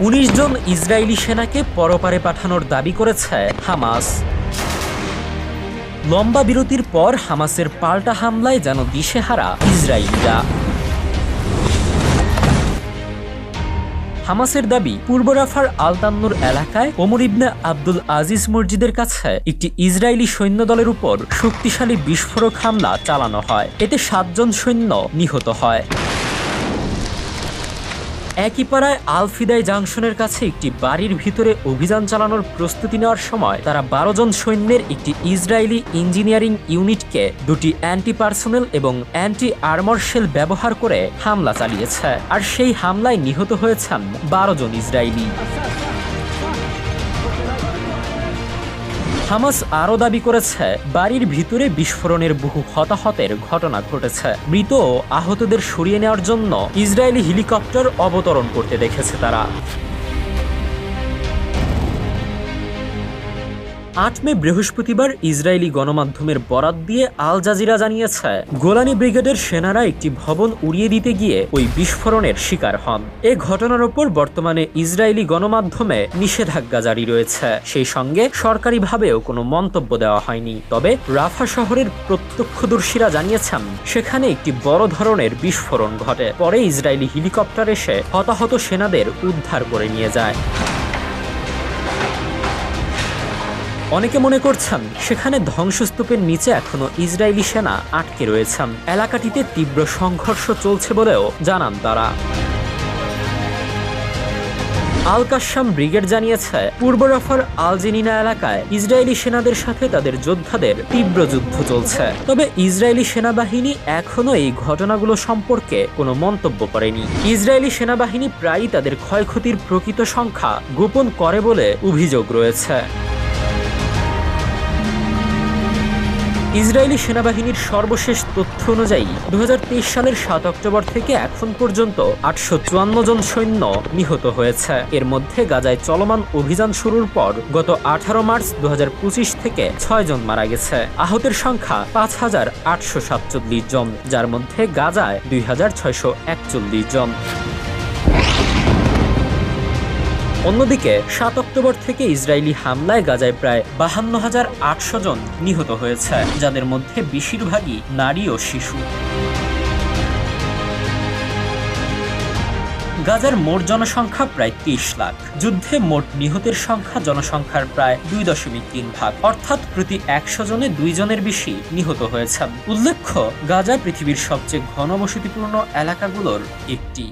19 জন Israeli সেনাকে পরপারে পাঠানোর দাবি করেছে হামাস। লম্বা বিরতির পর হামাসের পাল্টা হামলায় যেন দিশেহারা ইসরায়েলিরা। হামাসের দাবি, পূর্ব রাফার আল-তান্নুর এলাকায় ওমর ইবনে আব্দুল আজিজ মসজিদের কাছে একটি ইসরায়েলি সৈন্যদলের উপর শক্তিশালী বিস্ফোরক হামলা চালানো হয়। এতে 7 জন সৈন্য নিহত হয়। একই পাড়ায় আল ফিদাই জাংশনের কাছে একটি বাড়ির ভিতরে অভিযান চালানোর প্রস্তুতি নেওয়ার সময় তারা 12 জন সৈন্যের একটি ইসরায়েলি ইঞ্জিনিয়ারিং ইউনিটকে দুটি অ্যান্টি পার্সোনেল এবং অ্যান্টি আর্মর শেল ব্যবহার করে হামলা চালিয়েছে। আর সেই হামলায় নিহত হয়েছেন 12 জন ইসরায়েলি। হামাস আরও দাবি করেছে, বাড়ির ভিতরে বিস্ফোরণের বহু হতাহতের ঘটনা ঘটেছে। মৃত ও আহতদের সরিয়ে নেওয়ার জন্য ইসরায়েলি হেলিকপ্টার অবতরণ করতে দেখেছে তারা। 8 মে বৃহস্পতিবার ইসরায়েলি গণমাধ্যমের বরাত দিয়ে আল জাজিরা জানিয়েছে, গোলানি ব্রিগেডের সেনারা একটি ভবন উড়িয়ে দিতে গিয়ে ওই বিস্ফোরণের শিকার হন। এ ঘটনার ওপর বর্তমানে ইসরায়েলি গণমাধ্যমে নিষেধাজ্ঞা জারি রয়েছে। সেই সঙ্গে সরকারিভাবেও কোনো মন্তব্য দেওয়া হয়নি। তবে রাফা শহরের প্রত্যক্ষদর্শীরা জানিয়েছেন, সেখানে একটি বড় ধরনের বিস্ফোরণ ঘটে। পরে ইসরায়েলি হেলিকপ্টার এসে হতাহত সেনাদের উদ্ধার করে নিয়ে যায়। অনেকে মনে করছেন, সেখানে ধ্বংসস্তূপের নিচে এখনো ইসরায়েলি সেনা আটকে রয়েছেন। এলাকাটিতে তীব্র সংঘর্ষ চলছে বলেও জানান তারা। আল কাশাম ব্রিগেড জানিয়েছে, পূর্ব রাফার আল জেনিনা এলাকায় ইসরায়েলি সেনাদের সাথে তাদের যোদ্ধাদের তীব্র যুদ্ধ চলছে। তবে ইসরায়েলি সেনাবাহিনী এখনো এই ঘটনাগুলো সম্পর্কে কোনো মন্তব্য করেনি। ইসরায়েলি সেনাবাহিনী প্রায়ই তাদের ক্ষয়ক্ষতির প্রকৃত সংখ্যা গোপন করে বলে অভিযোগ রয়েছে। ইসরায়েলি সেনাবাহিনীর সর্বশেষ তথ্য অনুযায়ী 2023 সালের 7 অক্টোবর থেকে এখন পর্যন্ত 854 জন সৈন্য নিহত হয়েছে। এর মধ্যে গাজায় চলমান অভিযান শুরুর পর গত 18 মার্চ 2025 থেকে 6 জন মারা গেছে। আহতের সংখ্যা 5847 জন, যার মধ্যে গাজায় 2641 জন। অন্যদিকে 7 অক্টোবর থেকে ইসরায়েলি হামলায় গাজায় প্রায় 52,800 জন নিহত হয়েছে, যাদের মধ্যে বেশিরভাগই নারী ও শিশু। গাজার মোট জনসংখ্যা প্রায় 30 লাখ। যুদ্ধে মোট নিহতের সংখ্যা জনসংখ্যার প্রায় 2.3 ভাগ, অর্থাৎ প্রতি 100 জনে 2 জনের বেশি নিহত হয়েছেন। উল্লেখ্য, গাজা পৃথিবীর সবচেয়ে ঘনবসতিপূর্ণ এলাকাগুলোর একটি।